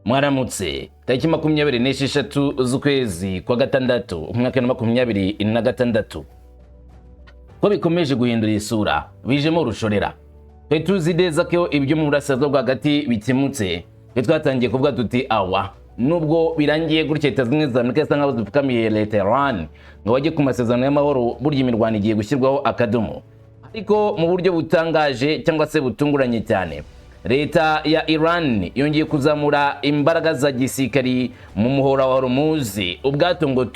Mwaramutse tariki 26 z'ukwezi kwa gatandatu umwaka wa 2026 ko bikomeje guhindura isura bijemo urushorera. Twe tuzi neza ko ibyo mu burasirazuba bw'agati bikemutse, twe twatangiye kuvuga tuti awa nubwo birangiye gutya Leta Zunze za Amerika sanga bazupfukamiye Leta Iran ngo bajye ku masezerano y'amahoro burya imirwano igiye gushyirwaho akadomo. Ariko mu buryo butangaje cyangwa se butunguranye cyane, Leta ya Iran yongeye kuzamura imbaraga za gisirikari mu muhora wa Hormuz. Ubwato ngo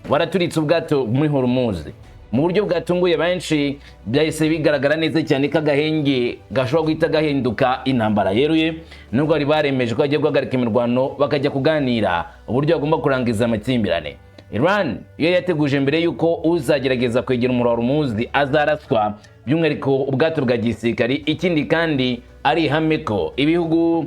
waraturitse ubwato muri Hormuz mu buryo bwatunguye benshi, byahise bigaragara neza cyane ko agahenge gashobora guhita gahinduka intambara yeruye, nubwo bari baremeje ko bagiye guhagarika imirwano bakajya kuganira uburyo bagomba kurangiza amakimbirane. Iran yo yateguje mbere yuko uzagerageza kwegera umuhora wa Hormuz azaraswa, by'umwihariko ubwato bwa gisirikari. Ikindi kandi ari ihame ko ibihugu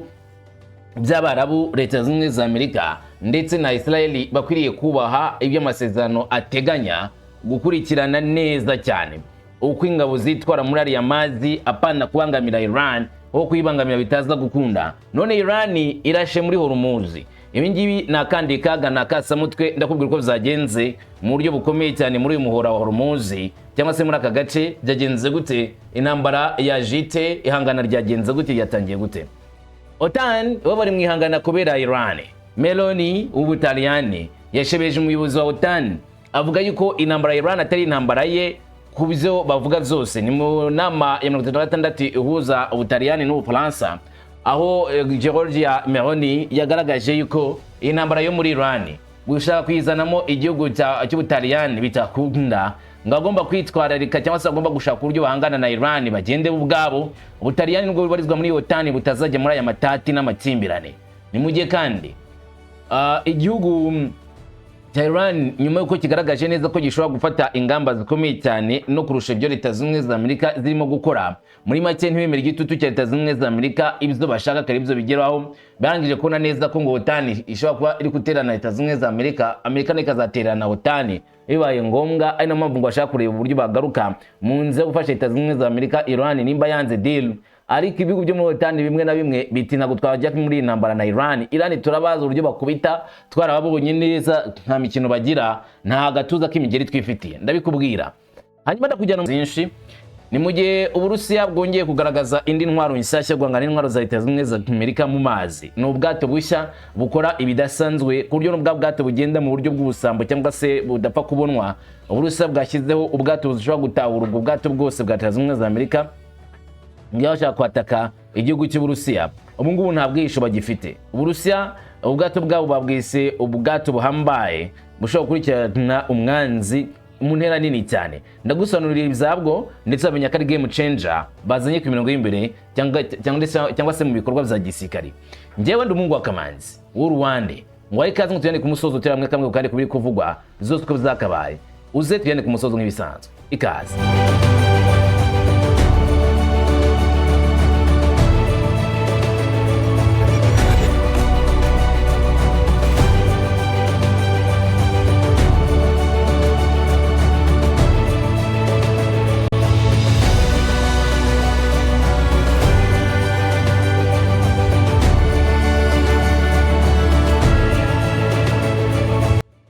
by'Abarabu, Leta Zunze za Amerika ndetse na Israel bakwiriye kubaha ibyo amasezerano ateganya, gukurikirana neza cyane uko ingabo zitwara muri ariya mazi, apana kubangamira Iran aho kuyibangamira bitaza gukunda. None Iran irashe muri Hormuz, ibi ngibi nakandi kaga nakasamutwe. Ndakubwira uko byagenze mu buryo bukomeye cyane muri uyu muhora wa Hormuz cyangwa se muri aka gace. Byagenze gute? Intambara ya jite, ihangana ryagenze gute, yatangiye gute? OTAN bo bari mu ihangana kubera Iran. Meloni w'Ubutaliyani yashebeje umuyobozi wa OTAN avuga yuko intambara ya Iran atari intambara ye kubyo bavuga zose. Ni mu nama ya 36 ihuza Ubutaliyani n'Ubufaransa, aho Giorgia Meloni yagaragaje yuko intambara yo muri Iran gushaka kwizanamo igihugu cy'Ubutaliyani bitakunda, ngagomba kwitwararika cyangwa se agomba gushaka uburyo bahangana na Iran bagende ubwabo. Ubutaliyani nubwo bibarizwa muri OTAN butazajya muri aya matati n'amakimbirane. Ni mu gihe kandi igihugu cya Iran nyuma yuko kigaragaje neza ko gishobora gufata ingamba zikomeye cyane no kurusha ibyo Leta Zunze za Amerika zirimo gukora, muri make ntibemera igitutu cya Leta Zunze za Amerika, ibyo bashaka kare ibyo bigeraho. Barangije kubona neza ko ngo OTAN ishobora kuba iri guterana Leta Zunze za Amerika, Amerika ikazaterana OTAN bibaye ngombwa. Ari nayo mpamvu ngo bashaka kureba uburyo bagaruka mu nzira yo gufasha Leta Zunze za Amerika Iran nimba yanze deal. Ariko ibihugu byo muri OTAN bimwe na bimwe biti ntabwo twajya muri intambara na Iran. Iran turabaza uburyo bakubita, twarababonye neza nta mikino bagira, nta gatuza k'imigeri twifitiye, ndabikubwira. Hanyuma ndakujyana byinshi. Ni mu gihe Uburusiya bwongeye kugaragaza indi ntwaro nshyashya guhangana n'intwaro za Leta Zunze za Amerika mu mazi. Ni ubwato bushya bukora ibidasanzwe ku buryo n'ubwa bwato bugenda mu buryo bw'ubusambo cyangwa se budapfa kubonwa. Uburusiya bwashyizeho ubwato bushobora gutahura ubwo bwato bwose bwa Leta Zunze za Amerika byashaka kwataka igihugu cy'Uburusiya. Ubu ngubu nta bwihisho bagifite. Uburusiya ubwato bwabo babwise ubwato buhambaye bushobora gukurikirana umwanzi mu ntera nini cyane. Ndagusobanurira ibyabwo ndetse bamenya ko ari game changer bazanye ku mirongo y'imbere cyangwa se mu bikorwa bya gisirikari. Njyewe ndi umuhungu wa Kamanzi w'Uruwande, ngwaye ikaze ngo tujyane ku musozo teramwe kamwe kandi kubiri kuvugwa zose uko zakabaye. Uze tujyane ku musozo nk'ibisanzwe. Ikaze.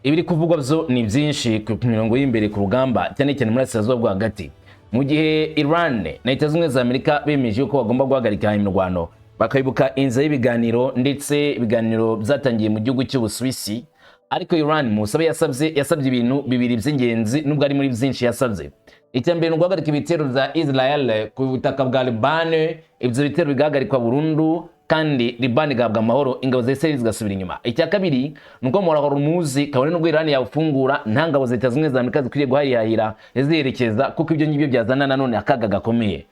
Ibiri kuvugwa byo ni byinshi ku mirongo y'imbere ku rugamba cyane cyane muri Burasirazuba bwo hagati. Mu gihe Iran na Leta Zunze za Amerika bemeje ko bagomba guhagarika imirwano, bakayibuka inzira y'ibiganiro ndetse ibiganiro byatangiye mu gihugu cy'Ubusuwisi. Ariko Iran musabe yasabye ibintu bibiri by'ingenzi nubwo ari muri byinshi yasabye. Icyambere no guhagarika ibitero bya Israel ku butaka bwa Liban, ibyo bitero bigahagarikwa burundu kandi Liban igabwa amahoro, ingabo za Israel zigasubira inyuma. Icya kabiri nuko mu Hormuz kabone n'ubwo Iran yafungura, nta ngabo za Leta Zunze za Amerika zikwiriye guhahira ziherekeza, kuko ibyo ngibyo byazana nanone akaga gakomeye.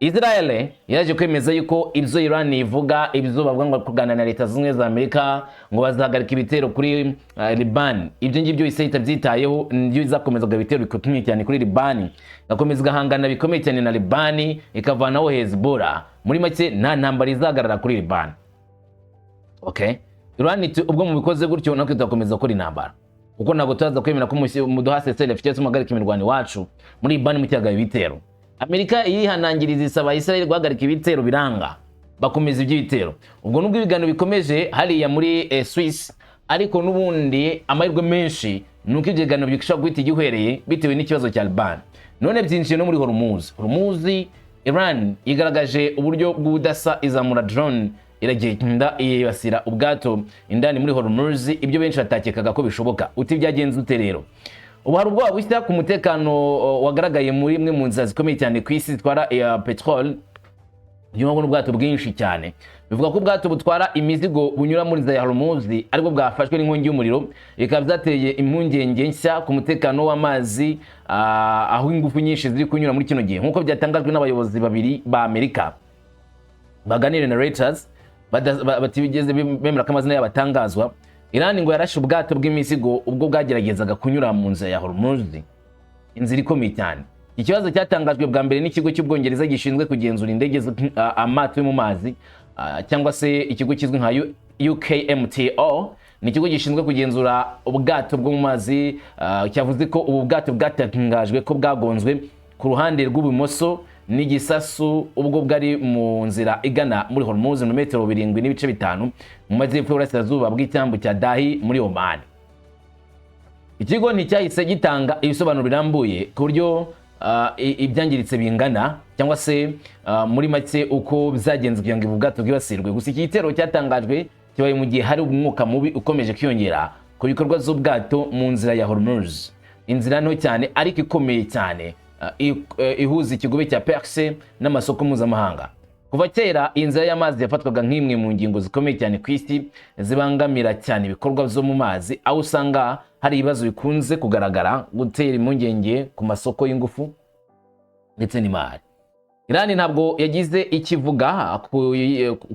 Israel yaje kwemeza yuko ibyo Iran ivuga, ibyo bavuga ngo kuganira na Leta Zunze za Amerika ngo bazahagarika ibitero kuri Liban, ibyo ngibyo Israel byitayeho nibyo izakomeza ibitero bikomeye cyane kuri Liban, gakomeza gahangana bikomeye cyane na Liban, ikavanaho Hezbollah. Muri make nta ntambara izagarara kuri Liban. Okay, Iran ubwo mu bikoze gutyo nako tutakomeza kuri intambara, kuko ntabwo tuzaza kwemera ko muduhase Israel afite umuhagarika imirwano wacu muri Liban mu cyaga ibitero. Amerika yihanangiriza isaba Israel guhagarika ibitero biranga. bakomeza iby'ibitero. Ubwo nubwo ibiganiro bikomeje hariya muri Swiss, ariko nubundi amahirwe menshi nuko ibyo biganiro bishobora guhita igihwereye bitewe n'ikibazo cya Liban. None byinjiye no muri Hormuz. Iran igaragaje uburyo bw'ubudasa, izamura drone iragenda yibasira ubwato indani muri Hormuz, ibyo benshi batakekaga ko bishoboka. Uti byagenze ute rero? Ubu hari ubwoba bushya ku mutekano wagaragaye muri imwe mu nzira zikomeye cyane ku isi zitwara petrol, byumva n'ubwato bwinshi cyane. Bivuga ko ubwato butwara imizigo bunyura muri nzira ya Hormuz aribwo bwafashwe n'inkongi y'umuriro, bikaba byateye impungenge nshya ku mutekano w'amazi, aho ingufu nyinshi ziri kunyura muri kino gihe. Nk'uko byatangajwe n'abayobozi babiri ba Amerika baganire na Reuters, batigeze bemera ko amazina y'abatangazwa, Iran ngo yarashe ubwato bw'imizigo ubwo bwageragezaga kunyura mu nzira ya Hormuz, inzira ikomeye cyane. Ikibazo cyatangajwe bwa mbere n'ikigo cy'Ubwongereza gishinzwe kugenzura indege amato yo mu mazi, cyangwa se ikigo kizwi nka UKMTO, ni ikigo gishinzwe kugenzura ubwato bwo mu mazi, cyavuze ko ubu bwato bwatangajwe ko bwagonzwe ku ruhande rw'ubumoso n'igisasu ubwo bwari mu nzira igana muri Hormuz mu metero 7.5 mu majyepfo y'uburasirazuba bw'icyambu cya Dahi muri Oman. Ikigo nticyahise gitanga ibisobanuro birambuye ku buryo ibyangiritse bingana, cyangwa se muri make uko byagenze kugira ngo ubwato bwibasirwe. Gusa iki gitero cyatangajwe kibaye mu gihe hari umwuka mubi ukomeje kwiyongera ku bikorwa z'ubwato mu nzira ya Hormuz, inzira nto cyane ariko ikomeye cyane, ihuza ikigobe cya Perse n'amasoko mpuzamahanga. Kuva kera inzira y'amazi yafatwaga nk'imwe mu ngingo zikomeye cyane ku isi zibangamira cyane ibikorwa byo mu mazi, aho usanga hari ibibazo bikunze kugaragara gutera impungenge ku masoko y'ingufu ndetse n'imari. Iran ntabwo yagize ikivuga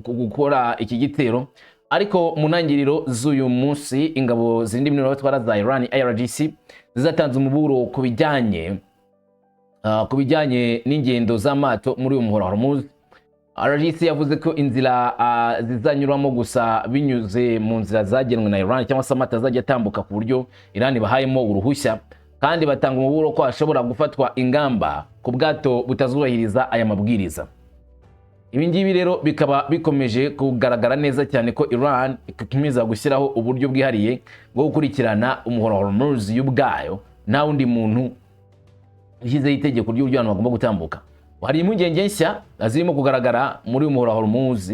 gukora iki gitero, ariko mu ntangiriro z'uyu munsi ingabo zirindi bintu za Iran IRGC zizatanze umuburo ku bijyanye n'ingendo z'amato muri uyu muhora Hormuz. IRGC yavuze ko inzira zizanyuramo gusa binyuze mu nzira zagenwe na Iran, cyangwa se amato azajya atambuka ku buryo Iran bahayemo uruhushya, kandi batanga umuburo ko hashobora gufatwa ingamba ku bwato butazubahiriza aya mabwiriza. Ibi ngibi rero bikaba bikomeje kugaragara neza cyane ko Iran ikomeza gushyiraho uburyo bwihariye bwo gukurikirana umuhora Hormuz y'ubwayo, nta wundi muntu ushyizeho itegeko ry'uburyo abantu bagomba gutambuka. Hari impungenge nshya zirimo kugaragara muri umuhora Hormuz,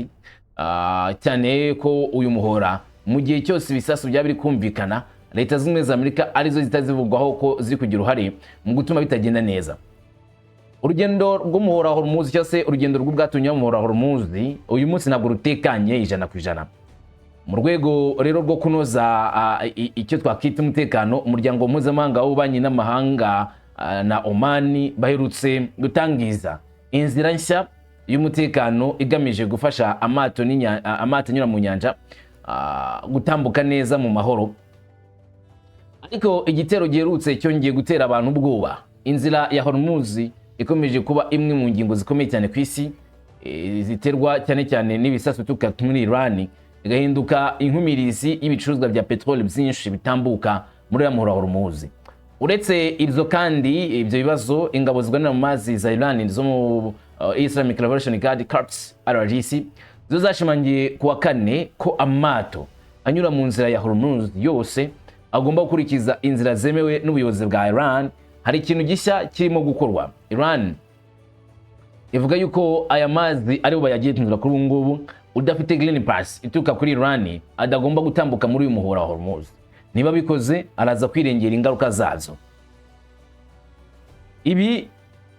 cyane ko uyu muhora mu gihe cyose ibisasu byaba biri kumvikana, Leta z'Ubumwe za Amerika arizo zitazivugwaho ko ziri kugira uruhare mu gutuma bitagenda neza. Urugendo rw'umuhora Hormuz, cyangwa se urugendo rw'ubwato nyuma y'umuhora Hormuz, uyu munsi ntabwo rutekanye 100%. Mu rwego rero rwo kunoza icyo twakita umutekano, umuryango mpuzamahanga w'ububanyi n'amahanga na Oman baherutse gutangiza inzira nshya y'umutekano igamije gufasha amato anyura mu nyanja gutambuka neza mu mahoro. Ariko igitero giherutse cyongeye gutera abantu ubwoba. Inzira ya Hormuz ikomeje kuba imwe mu ngingo zikomeye cyane ku isi, ziterwa cyane cyane n'ibisasu tuka muri Iran, igahinduka inkumirizi y'ibicuruzwa bya petrol byinshi bitambuka muri ya muhora Hormuz. Uretse ibyo kandi ibyo bibazo, ingabo zigwanira mu mazi za Iran zo mu Islamic Revolution Guard Corps IRGC zo zashimangiye kuwa kane ko amato anyura mu nzira ya Hormuz yose agomba gukurikiza inzira zemewe n'ubuyobozi bwa Iran. Hari ikintu gishya kirimo gukorwa. Iran ivuga yuko aya mazi ari bo bayagenzura kuri ubu ngubu, udafite green pass ituruka kuri Iran adagomba gutambuka muri uyu muhora wa Hormuz. Niba bikoze araza kwirengera ingaruka zazo. Ibi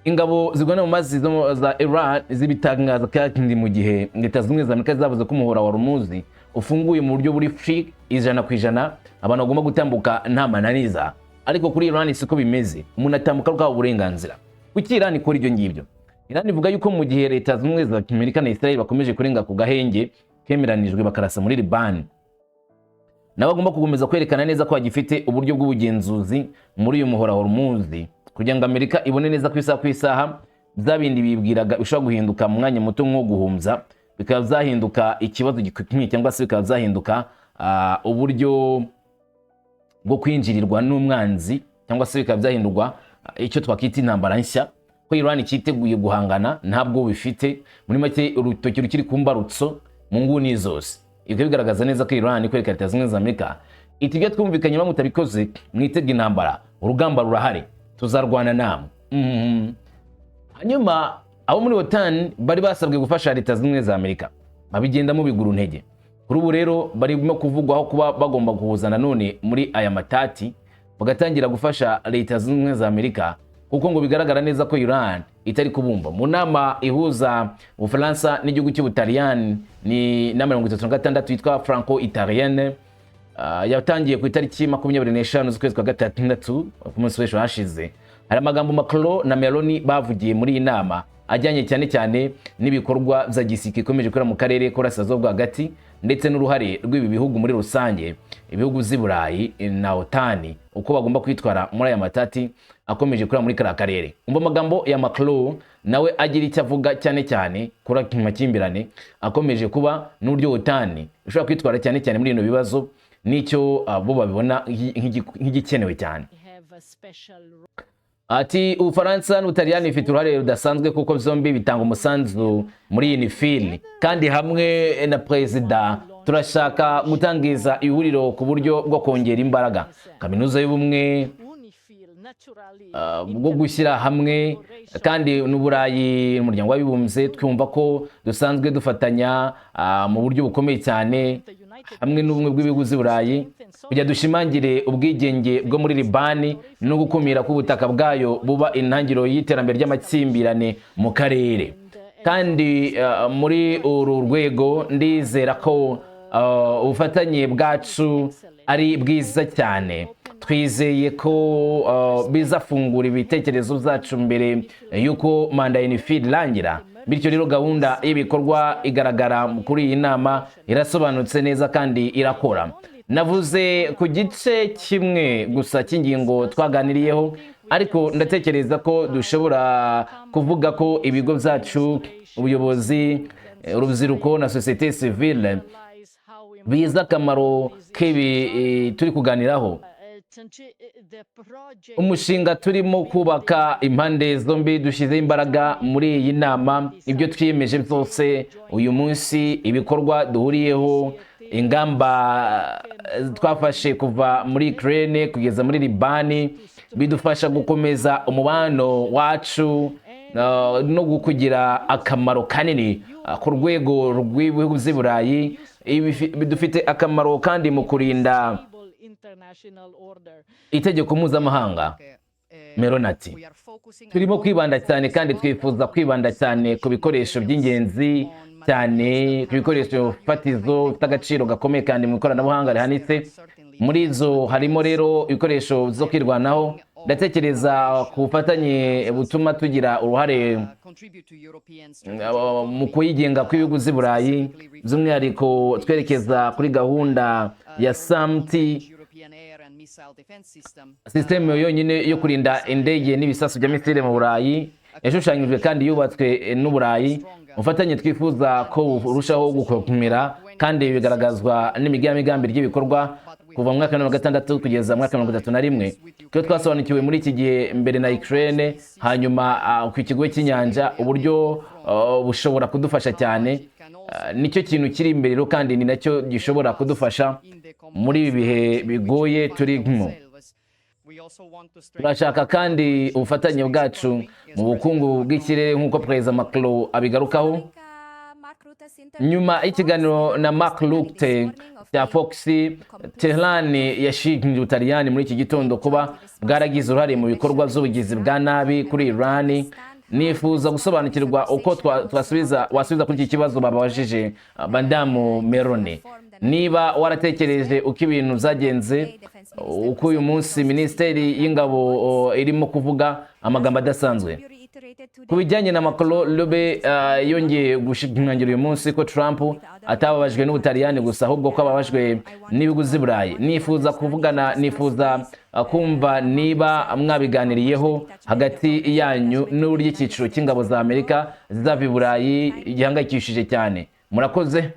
ingabo zigwana mu mazi za Iran zibitangaza kandi mu gihe Leta z'Ubumwe za Amerika zavuze ko umuhora wa Hormuz ufunguye mu buryo buri free 100%, abantu bagomba gutambuka nta mananiza. Ariko kuri Iran siko bimeze, umuntu atambuka rwa uburenganzira. Kuki Iran ikora ibyo ngibyo? Iran ivuga yuko mu gihe Leta z'Ubumwe za Amerika na Israel bakomeje kurenga ku gahenge kemeranijwe bakarasa muri Liban, nabo bagomba kugomeza kwerekana neza ko bagifite uburyo bw'ubugenzuzi muri uyu muhora Hormuz, kugira ngo Amerika ibone neza ku isaha byabindi bibwiraga bishobora guhinduka mu mwanya muto nko guhumza, bikaba byahinduka ikibazo gikomeye, cyangwa se bikaba byahinduka uburyo bwo kwinjirirwa n'umwanzi, cyangwa se bikaba byahindurwa icyo twakita intambara nshya, ko Iran cyiteguye guhangana ntabwo bifite muri make urutoki rukiri ku mbarutso mu nguni zose. Ibyo bigaragaza neza ko Iran kwereka Leta Zunze Amerika itijya twumvikanye bamutabikoze mwitega intambara, urugamba rurahari, tuzarwana namwe. Hanyuma abo muri OTAN bari basabwe gufasha Leta Zunze Amerika babigendamo biguru ntege. Kuri ubu rero barimo kuvugwaho kuba bagomba kuhuza nanone muri aya matati bagatangira gufasha Leta Zunze Amerika, kuko ngo bigaragara neza ko Iran itari kubumva. Mu nama ihuza Ufaransa n'igihugu cy'Ubutaliyani ni na 36 yitwa Franco-Italienne, yatangiye ku itariki 25 z'ukwezi kwa gatandatu ku munsi w'ejo hashize. Hari amagambo Macron na Meloni bavugiye muri iyi nama ajyanye cyane cyane n'ibikorwa bya gisirikare ikomeje gukora mu karere k'Uburasirazuba bwo hagati ndetse n'uruhare rw'ibi bihugu muri rusange, ibihugu z'i Burayi na OTAN, uko bagomba kwitwara muri aya matati akomeje kuri muri kara karere. Umva amagambo ya Macron nawe agira icyo avuga cyane cyane kuri amakimbirane akomeje kuba n'uburyo OTAN ishobora kwitwara cyane cyane muri bino bibazo, nicyo bo babibona nk'igikenewe cyane. Ati Ufaransa n'Ubutaliyani ifite uruhare rudasanzwe kuko byombi bitanga umusanzu muri UNIFIL, kandi hamwe na Perezida turashaka gutangiza ihuriro ku buryo bwo kongera imbaraga. Kaminuza y'ubumwe bwo gushyira hamwe kandi n'Uburayi n'umuryango w'abibumbye twumva ko dusanzwe dufatanya mu buryo bukomeye cyane hamwe n'ubumwe bw'ibihugu z'i Burayi kujya dushimangire ubwigenge bwo muri Libani no gukumira ko ubutaka bwayo buba intangiriro y'iterambere ry'amakimbirane mu karere. Kandi muri uru rwego ndizera ko ubufatanye bwacu ari bwiza cyane. Twizeye ko bizafungura ibitekerezo byacu mbere yuko manda ya UNIFIL irangira. Bityo rero gahunda y'ibikorwa igaragara kuri iyi nama irasobanutse neza kandi irakora. Navuze ku gice kimwe gusa cy'ingingo twaganiriyeho, ariko ndatekereza ko dushobora kuvuga ko ibigo byacu, ubuyobozi, urubyiruko na societe civile biza akamaro k'ibi turi kuganiraho. Umushinga turimo kubaka impande zombi dushyize imbaraga muri iyi nama, ibyo twiyemeje byose uyu munsi, ibikorwa duhuriyeho, ingamba twafashe kuva muri Ukraine kugeza muri Libani bidufasha gukomeza umubano wacu no kugira akamaro kanini ku rwego rw'ibihugu z'i Burayi. Bidufite akamaro kandi mu kurinda itegeko mpuzamahanga. Meronati turimo kwibanda cyane kandi twifuza kwibanda cyane ku bikoresho by'ingenzi cyane, ku bikoresho fatizo bifite agaciro gakomeye kandi mu ikoranabuhanga rihanitse. Muri zo harimo rero ibikoresho byo kwirwanaho. Ndatekereza ku bufatanye butuma tugira uruhare mu kuyigenga kw'ibihugu z'i Burayi, by'umwihariko twerekeza kuri gahunda ya SAMT, systeme yonyine yo kurinda indege n'ibisasu bya misile mu Burayi, yashushanyijwe kandi yubatswe n'Uburayi. Ubufatanye twifuza ko burushaho gukomera kandi bigaragazwa n'imigambi ry'ibikorwa kuva mu mwaka wa 2006 kugeza mu mwaka wa 2031. Cyo twasobanukiwe muri iki gihe mbere na Ukraine, hanyuma ku kigo cy'inyanja, uburyo bushobora kudufasha cyane. Nicyo kintu kiri imbere rero kandi ni nacyo gishobora kudufasha muri ibi bihe bigoye turimo. Turashaka kandi ubufatanye bwacu mu bukungu bw'ikirere nk'uko Perezida Macron abigarukaho. Nyuma y'ikiganiro na Mark Rutte cya Fox, Tehran yashinje Ubutaliyani muri iki gitondo kuba bwaragize uruhare mu bikorwa by'ubugizi bwa nabi kuri Iran. Nifuza gusobanukirwa uko wasubiza kuri iki kibazo babajije Madamu Meloni. Niba waratekereje uko ibintu byagenze, uko uyu munsi Minisiteri y'Ingabo irimo kuvuga amagambo adasanzwe ku bijyanye na Macron. Lobe yongeye gushimangira uyu munsi ko Trump atababajwe n'Ubutaliyani gusa, ahubwo ko ababajwe n'ibihugu z'i Burayi. Nifuza kumva niba mwabiganiriyeho hagati yanyu n'uburyo icyiciro cy'ingabo za Amerika zizava i Burayi gihangayikishije cyane. Murakoze.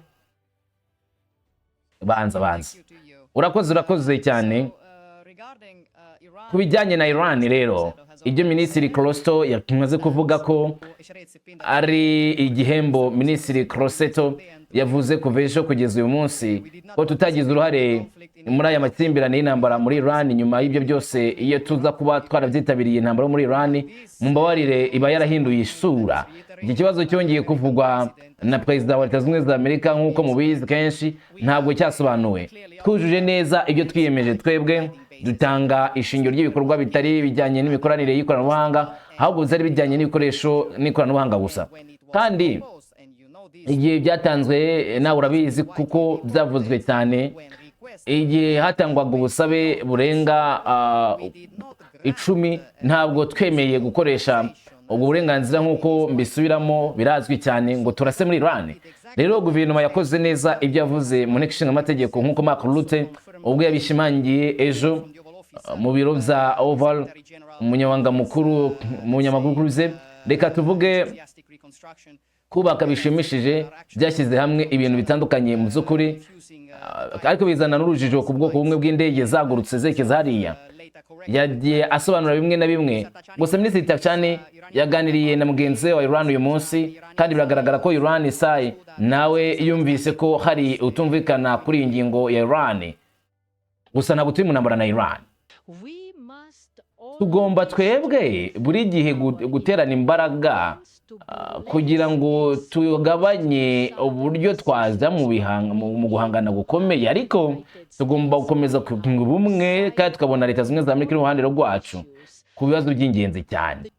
Banza urakoze cyane. Ku bijyanye na Iran rero, ibyo Minisitiri Crosetto yamaze kuvuga ko ari igihembo Minisitiri Crosetto yavuze kuva ejo kugeza uyu munsi ko tutagize uruhare muri aya makimbirane y'intambara muri Iran. Nyuma y'ibyo byose, iyo tuza kuba twarabyitabiriye intambara muri Iran, mu mbabarire iba yarahinduye isura. Iki kibazo cyongeye kuvugwa na Perezida wa Leta Zunze Ubumwe za Amerika nk'uko mubizi kenshi ntabwo cyasobanuwe. Twujuje neza ibyo twiyemeje twebwe, dutanga ishingiro ry'ibikorwa bitari bijyanye n'imikoranire y'ikoranabuhanga, ahubwo byari bijyanye n'ibikoresho n'ikoranabuhanga gusa. Kandi igihe byatanzwe nawe urabizi kuko byavuzwe cyane, igihe hatangwaga ubusabe burenga 10 ntabwo twemeye gukoresha ubwo burenganzira nk'uko mbisubiramo, birazwi cyane ngo turase muri Iran. Rero guverinoma yakoze neza ibyo yavuze mu nteko ishinga amategeko nk'uko Mark Rutte ubwo yabishimangiye ejo mu biro bya Oval, umunyamabanga mukuru mu nyamakuru ze. Reka tuvuge kubaka bishimishije, byashyize hamwe ibintu bitandukanye mu by'ukuri, ariko bizana n'urujijo ku bwoko bumwe bw'indege zagurutse zekeza hariya. Yagiye asobanura bimwe na bimwe, gusa Minisitiri Tachani yaganiriye na mugenzi wa Iran uyu munsi, kandi biragaragara ko Iran sai nawe yumvise ko hari utumvikana kuri iyi ngingo ya Iran. Gusa ntabwo turi mu ntambara na Iran. Tugomba twebwe buri gihe guterana imbaraga kugira ngo tugabanye uburyo twaza mu guhangana gukomeye, ariko tugomba gukomeza ubumwe kandi tukabona Leta Zunze Ubumwe za Amerika iruhande rwacu ku bibazo by'ingenzi cyane.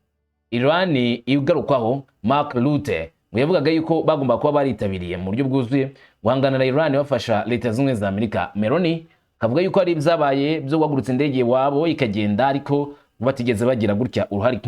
Iran igarukwaho Mark Rutte ngo yavugaga yuko bagomba kuba baritabiriye mu buryo bwuzuye guhangana na Iran bafasha Leta Zunze Ubumwe za Amerika. Meloni kavuga yuko ari byabaye byo guhagurutsa indege wabo ikagenda, ariko batigeze bagira gutya uruhare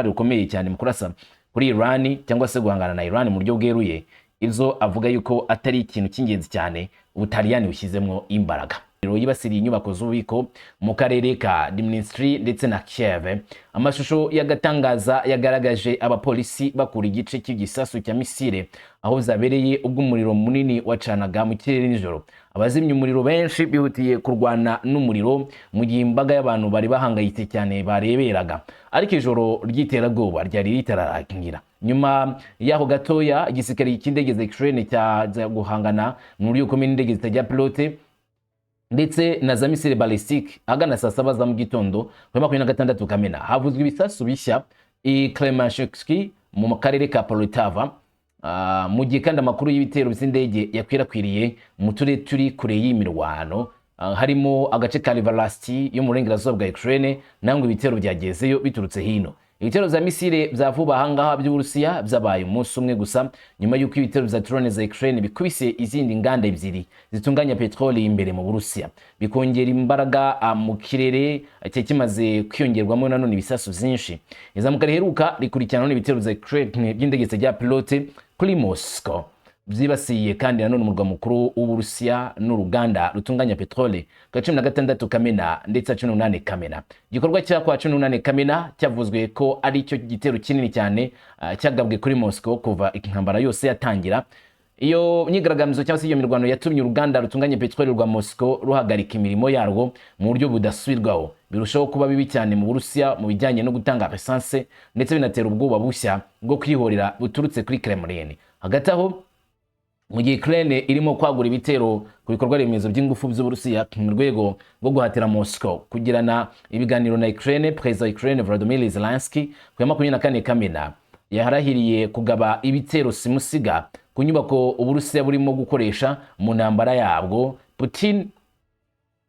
rukomeye cyane mu kurasa kuri Iran cyangwa se guhangana na Iran mu buryo bweruye. Ibyo avuga yuko atari ikintu cy'ingenzi cyane Ubutaliyani bushyizemo imbaraga. Yibasiriye inyubako z'ububiko mu karere ka Dnipro ndetse na Kiev. Amashusho y'agatangaza yagaragaje abapolisi bakura igice cy'igisasu cya misile aho zabereye ubwo umuriro munini wacanaga mu kirere nijoro. Abazimya umuriro benshi bihutiye kurwana n'umuriro mu gihe imbaga y'abantu bari bahangayitse cyane bareberaga, ariko ijoro ry'iterabwoba ryari ritararangira. Nyuma y'aho gatoya, igisirikare cy'indege za Ukraine cyaza guhangana mu buryo bukomeye n'indege zitajya pilote ndetse na za misile ballistique agana saa 7 za mu gitondo kuri 26 Kamena. Havuzwe ibisasu bishya i Kremenchuk mu karere ka Poltava, mu gihe kandi amakuru y'ibitero by'indege yakwirakwiriye mu turere turi kure y'imirwano, harimo agace ka Rivalasti yo mu burengerazuba bwa Ukraine, nangwa ibitero byagezeyo biturutse hino. Ibitero za misile bya vuba ahangaha by'Uburusiya byabaye umunsi umwe gusa nyuma y'uko ibitero bya drone za Ukraine bikubise izindi nganda ebyiri zitunganya petroli imbere mu Burusiya, bikongera imbaraga mu kirere kimaze kwiyongerwamo nanone ibisasu byinshi. Izamuka riheruka rikurikirana n'ibitero za Ukraine by'indege za pilote kuri Moscow byibasiye kandi nanone umurwa mukuru w'Uburusiya n'uruganda rutunganya petroli kwa 16 Kamena ndetse 18 Kamena. Igikorwa cya kwa 18 Kamena cyavuzwe ko ari cyo gitero kinini cyane cyagabwe kuri Moscow kuva intambara yose yatangira. Iyo myigaragambyo cyangwa se iyo mirwano yatumye uruganda rutunganya petroli rwa Moscow ruhagarika imirimo yarwo mu buryo budasubirwaho, birushaho kuba bibi cyane mu Burusiya mu bijyanye no gutanga essence, ndetse binatera ubwoba bushya bwo kwihorera buturutse kuri Kremlin. Hagati aho, mu gihe Ukraine irimo kwagura ibitero ku bikorwa remezo by'ingufu by'Uburusiya mu rwego rwo guhatira Moscow kugirana ibiganiro na Ukraine, Perezida wa Ukraine Volodymyr Zelensky ku 24 Kamena yaharahiriye kugaba ibitero simusiga ku nyubako Uburusiya burimo gukoresha mu ntambara yabwo. Putin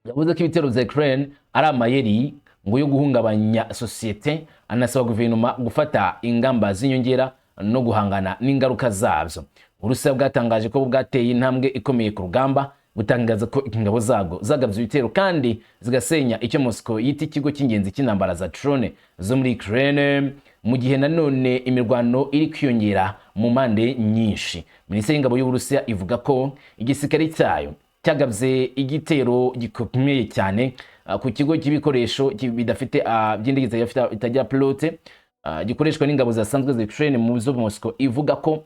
yavuze ko ibitero bya Ukraine ari amayeri ngo yo guhungabanya sosiyete, anasaba guverinoma gufata ingamba z'inyongera no guhangana n'ingaruka zabyo. Uburusiya bwatangaje ko bwateye intambwe ikomeye ku rugamba, butangaza ko ingabo zago zagabye ibitero kandi zigasenya icyo Moscow yita ikigo cy'ingenzi cy'intambara za drone zo muri Ukraine, mu gihe nanone imirwano iri kwiyongera mu mpande nyinshi. Minisiteri y'ingabo y'Uburusiya ivuga ko igisirikare cyayo cyagabye igitero gikomeye cyane ku kigo cy'ibikoresho bidafite by'indege zitajya pilote gikoreshwa n'ingabo zasanzwe za Ukraine, mu zo Moscow ivuga ko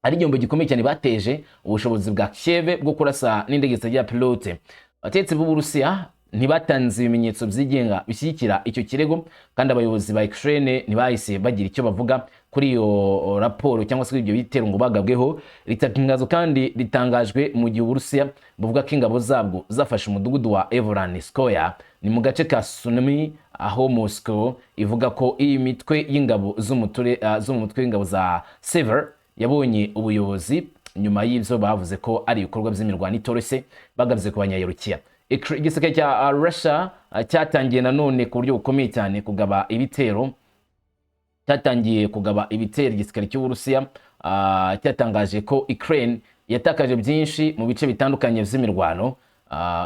ari igihombo gikomeye cyane bateje ubushobozi bwa Kiev bwo kurasa n'indege zitajya pilote. Abatetsi b'Uburusiya ntibatanze ibimenyetso byigenga bishyigikira icyo kirego, kandi abayobozi ba Ukraine ntibahise bagira icyo bavuga kuri iyo raporo cyangwa se ibyo bitero ngo bagabweho. Ritangazo kandi ritangajwe mu gihe Uburusiya buvuga ko ingabo zabwo zafashe umudugudu wa Evranskoye ni mu gace ka Sumy, aho Moscow ivuga ko iyi mitwe y'ingabo z'umutwe w'ingabo za Sever yabonye ubuyobozi nyuma y'ivyo bavuze ko ari ibikorwa by'imirwano itoroshye bagavye ku banyayerukiya. Igisirikare cya Russia cyatangiye nanone ku buryo bukomeye cyane kugaba ibitero. Igisirikare cy'Uburusiya cyatangaje ko Ukraine yatakaje byinshi mu bice bitandukanye by'imirwano,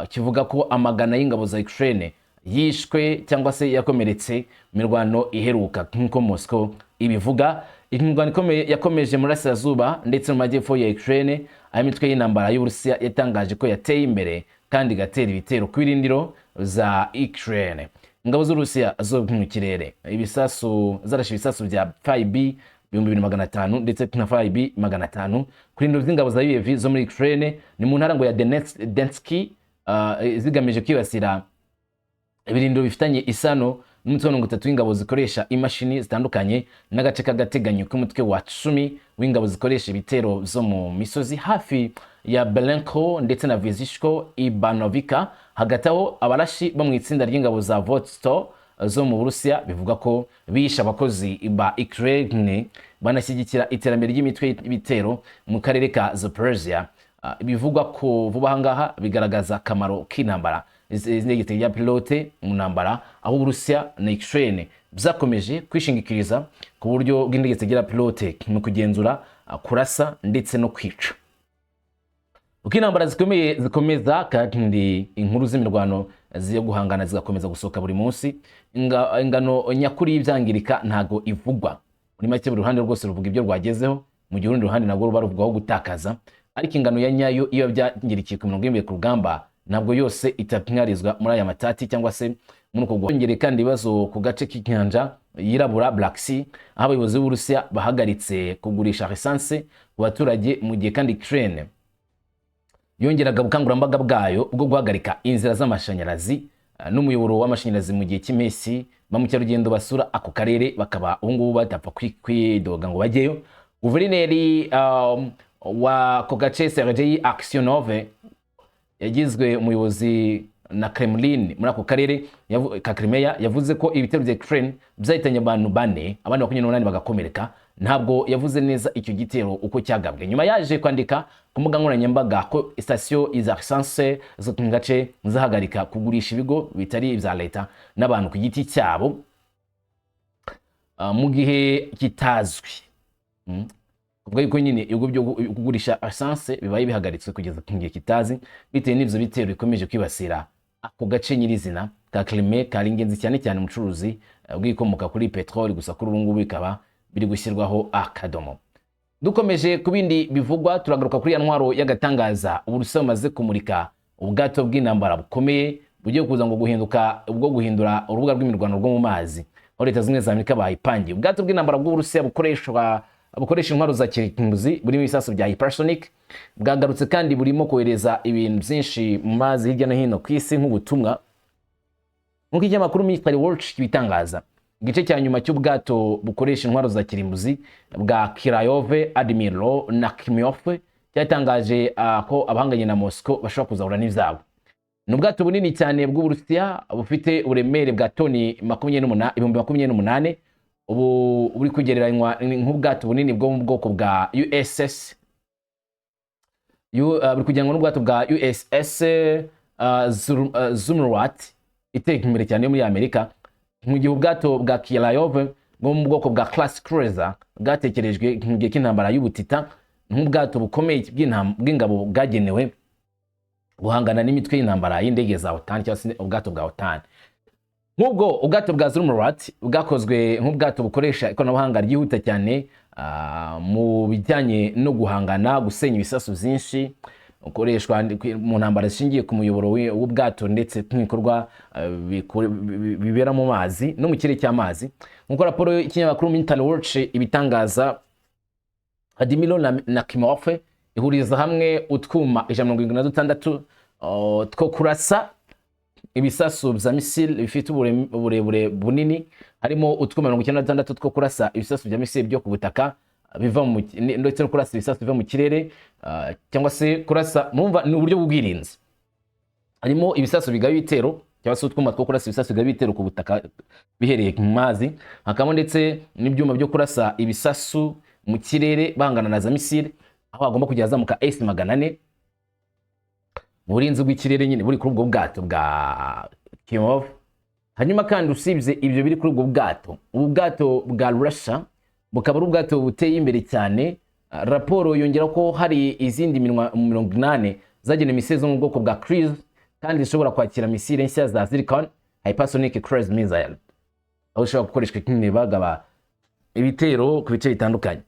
kivuga ko amagana y'ingabo za Ukraine yishwe cyangwa se yakomeretse mirwano iheruka nk'uko Moscow ibivuga. Imirwano ikomeye yakomeje muri Burasirazuba ndetse mu majyepfo ya Ukraine, aho imitwe y'intambara y'Uburusiya yatangaje ko yateye imbere kandi gatera ibitero ku birindiro za Ukraine. Ingabo z'Uburusiya zo mu kirere zarashe ibisasu bya FIB 2500 ndetse na FIB 500 kuri ndoro z'ingabo za UAV zo muri Ukraine ni mu ntara ngo ya Donetsk, zigamije kwibasira ibirindiro bifitanye isano n'umutwe wa 30 w'ingabo zikoresha imashini zitandukanye n'agace k'agateganyo k'umutwe wa 10 w'ingabo zikoresha ibitero zo mu misozi hafi ya Belenko ndetse na Vyzhyshko Ibanovika. Hagati aho abarashi bo mu itsinda ry'ingabo za Vostok zo mu Burusiya bivuga ko bisha abakozi ba Ukraine banashyigikira iterambere ry'imitwe y'ibitero mu karere ka Zaporizhia. Bivugwa ko vuba hangaha bigaragaza akamaro k'intambara z'indege ya pilote mu ntambara, aho Uburusiya na Ukraine byakomeje kwishingikiriza ku buryo bw'indege zigira pilote mu kugenzura, kurasa ndetse no kwica. Uko intambara zikomeza kandi inkuru z'imirwano ziyo guhangana zigakomeza gusohoka buri munsi, ingano nyakuri y'ibyangirika ntago ivugwa. Muri make buri ruhande rwose ruvuga ibyo rwagezeho, mu gihe urundi ruhande nabwo ruba ruvugaho gutakaza, ariko ingano ya nyayo iyo byangirikiye ku mirongo y'imbere ku rugamba ntabwo yose itapingarizwa muri aya matati cyangwa se muri uko guhongera. Kandi ibibazo ku gace k'inyanja yirabura Black Sea, aho abayobozi b'Uburusiya bahagaritse kugurisha essence ku baturage, mu gihe kandi Ukraine yongeraga ubukangurambaga bwayo bwo guhagarika inzira z'amashanyarazi n'umuyoboro w'amashanyarazi mu gihe cy'impeshyi. Ba mukerarugendo basura ako karere bakaba ubu ngubu batapfa kwidoga ngo bajyeyo. Guverineri wa ako gace Sergei Aksyonov yagizwe umuyobozi na Kremlin muri ako karere ka Crimea, yavuze ko ibitero bya Ukraine byahitanye abantu 4, abandi 28 bagakomereka. Ntabwo yavuze neza icyo gitero uko cyagabwe. Nyuma yaje kwandika ku mbuga nkoranyambaga ko station iza essence zo ku gace zahagarika kugurisha ibigo bitari ibya leta n'abantu ku giti cyabo mu gihe kitazwi. Ubwo yuko nyine ibigo byo kugurisha essence bibaye bihagaritswe kugeza ku gihe kitazi, bitewe n'ivyo bitero bikomeje kwibasira ako gace nyirizina ka Crimea kari ingenzi cyane cyane umucuruzi bw'ikomoka kuri petroli. Gusa kuri ubu ngubu bikaba biri gushyirwaho akadomo. Dukomeje ku bindi bivugwa, turagaruka kuri ya ntwaro y'agatangaza Uburusiya bumaze kumurika ubwato bw'intambara bukomeye bugiye kuza ngo guhindura urubuga rw'imirwano rwo mu mazi, aho Leta Zunze za Amerika bayipangiye. Ubwato bw'intambara bw'Uburusiya bukoresha intwaro za kirimbuzi burimo ibisasu bya hypersonic, bwagarutse kandi burimo kohereza ibintu byinshi mu mazi hirya no hino ku isi nk'ubutumwa. Nk'uko ikinyamakuru Military Watch kibitangaza, igice cya nyuma cy'ubwato bukoresha intwaro za kirimbuzi bwa Kirayove Admiral Nakhimov cyatangaje ko abahanganye na Moscow bashobora kuzahura n'ivyabo. Ni ubwato bunini cyane bw'Uburusiya bufite uburemere bwa toni 28,000, ubu buri kugereranywa nk'ubwato bunini bwo mu bwoko bwa USS buri kugereranywa n'ubwato bwa USS Zumwalt iteka imbere cyane yo muri Amerika, mu gihe ubwato bwa Kirayov bwo mu bwoko bwa class cruiser bwatekerejwe mu gihe cy'intambara y'ubutita nk'ubwato bukomeye bw'ingabo bwagenewe guhangana n'imitwe y'intambara y'indege za OTAN cyangwa se ubwato bwa OTAN. Nk'ubwo ubwato bwa Zumwalt bwakozwe nk'ubwato bukoresha ikoranabuhanga ryihuta cyane mu bijyanye no guhangana, gusenya ibisasu byinshi, ukoreshwa mu ntambara zishingiye ku muyoboro w'ubwato ndetse n'ibikorwa bibera mu mazi no mu kirere cy'amazi. Nk'uko raporo y'ikinyamakuru Military Watch ibitangaza, Admiral Nakhimov ihuriza hamwe utwuma 176 two kurasa ibisasu bya missile bifite uburebure bunini, harimo utwuma 96 two kurasa ibisasu bya missile byo ku butaka biva mu ndetse no kurasa ibisasu biva mu kirere, cyangwa se kurasa mumva ni uburyo bw'ubwirinzi. Harimo ibisasu bigaye ibitero cyangwa se utwuma two kurasa ibisasu bigaye ibitero ku butaka bihereye mu mazi, hakamo ndetse n'ibyuma byo kurasa ibisasu mu kirere bangana na za missile, aho agomba kujya azamuka S-400 mu burinzi bw'ikirere nyine buri kuri ubwo bwato bwa Kimov. Hanyuma kandi usibye ibyo biri kuri ubwo bwato, ubu bwato bwa Russia bukaba ari ubwato buteye imbere cyane. Raporo yongera ko hari izindi minwa 80 zagenewe misile zo mu bwoko bwa cruise kandi zishobora kwakira misile nshya za Zircon hypersonic cruise missile, aho ushobora gukoreshwa kimwe bagaba ibitero ku bice bitandukanye.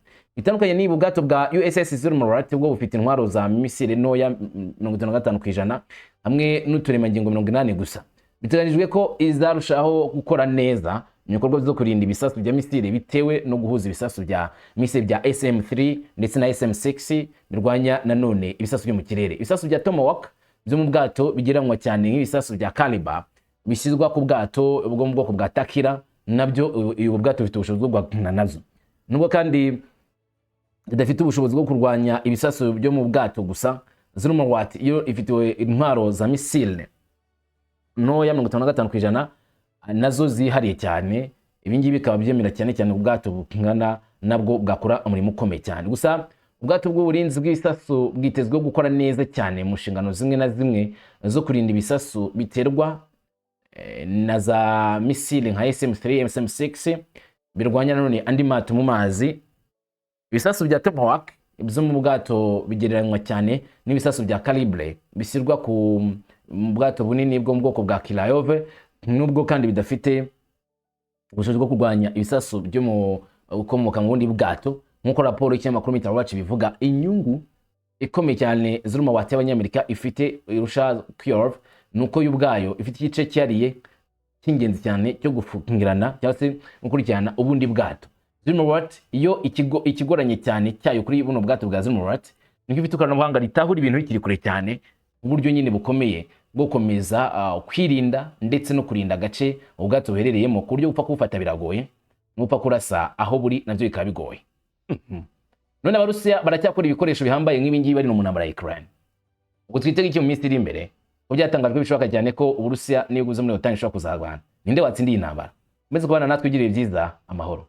Niba ubwato bwa USS Zurmarat bwo bufite intwaro za misile ntoya 55% hamwe n'uturemangingo 80 gusa. Biteganijwe ko izarushaho gukora neza mu bikorwa byo kurinda ibisasu bya misile bitewe no guhuza ibisasu bya misile bya SM3 ndetse na SM6 birwanya nanone ibisasu byo mu kirere. Ibisasu bya Tomahawk byo mu bwato bigereranywa cyane nk'ibisasu bya Caliber bishyizwa ku bwato bwo mu bwoko bwa Takira, nabyo ubu bwato bifite ubushobozi bwo guhangana nazo. Nubwo kandi idafite ubushobozi bwo kurwanya ibisasu byo mu bwato gusa, Zurmarat iyo ifite intwaro za misile ntoya 55% nazo zihariye cyane. Ibi ngibi bikaba byemera cyane cyane ubwato bungana nabwo bwakora umurimo ukomeye cyane. Gusa ubwato bw'uburinzi bw'ibisasu bwitezwe gukora neza cyane mu nshingano zimwe na zimwe zo kurinda ibisasu biterwa na za misile nka SM3 SM6 birwanya nanone andi mato mu mazi. Ibisasu bya Tomahawk byo mu bwato bigereranywa cyane n'ibisasu bya Calibre bishyirwa ku bwato bunini bwo mu bwoko bwa Kilayov, nubwo kandi bidafite ubushobozi bwo kurwanya ibisasu byo mu ukomoka mu bundi bwato. Nk'uko raporo y'ikinyamakuru Military Watch bivuga, inyungu ikomeye cyane Zurmarat y'Abanyamerika ifite irusha Kyiv nuko y'ubwayo ifite igice cyariye cy'ingenzi cyane cyo gufungirana cyangwa se gukurikirana ubundi bwato. Zurmarat iyo ikigoranye cyane cyayo kuri buno bwato bwa Zurmarat niko ifite ikoranabuhanga ritahura ibintu bikiri kure cyane, uburyo nyine bukomeye bwo komeza kwirinda ndetse no kurinda agace ubwato buherereyemo, ku buryo upfa kubufata biragoye n'upfa kurasa aho buri nabyo bikaba bigoye. None Abarusiya baracyakora ibikoresho bihambaye nk'ibi ngibi bari no mu ntambara ya Ukraine. Ubwo twitega iki mu minsi iri imbere, ko byatangajwe bishoboka cyane ko Uburusiya niyo guze muri OTAN ishobora kuzarwana. Ninde watsindiye intambara? Meze kubana natwe ugirire byiza, amahoro.